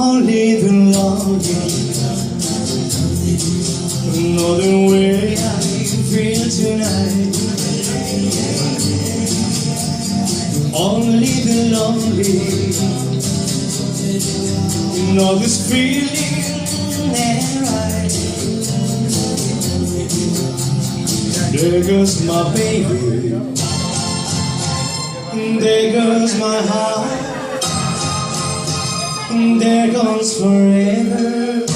Only the lonely know the way I feel tonight. Only the lonely know this feeling ain't right. There goes my baby, there goes my heart. There goes forever,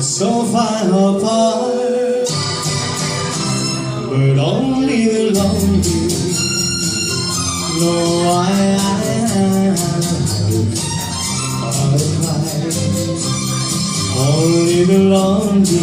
so far apart. But only the lonely know I cry. Only the lonely.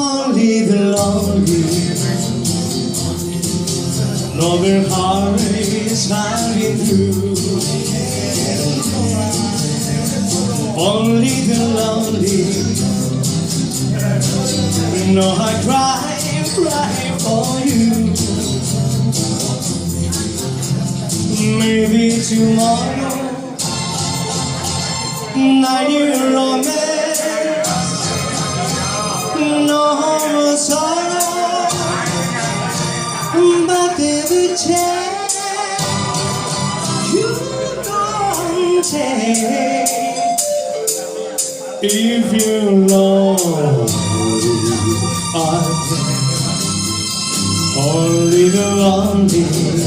Only the lonely know their heart is hanging through. Only the lonely know I cry for you. Maybe tomorrow night you're romance, no more sorrow, but there's a chance you're gonna take if you know I only the lonely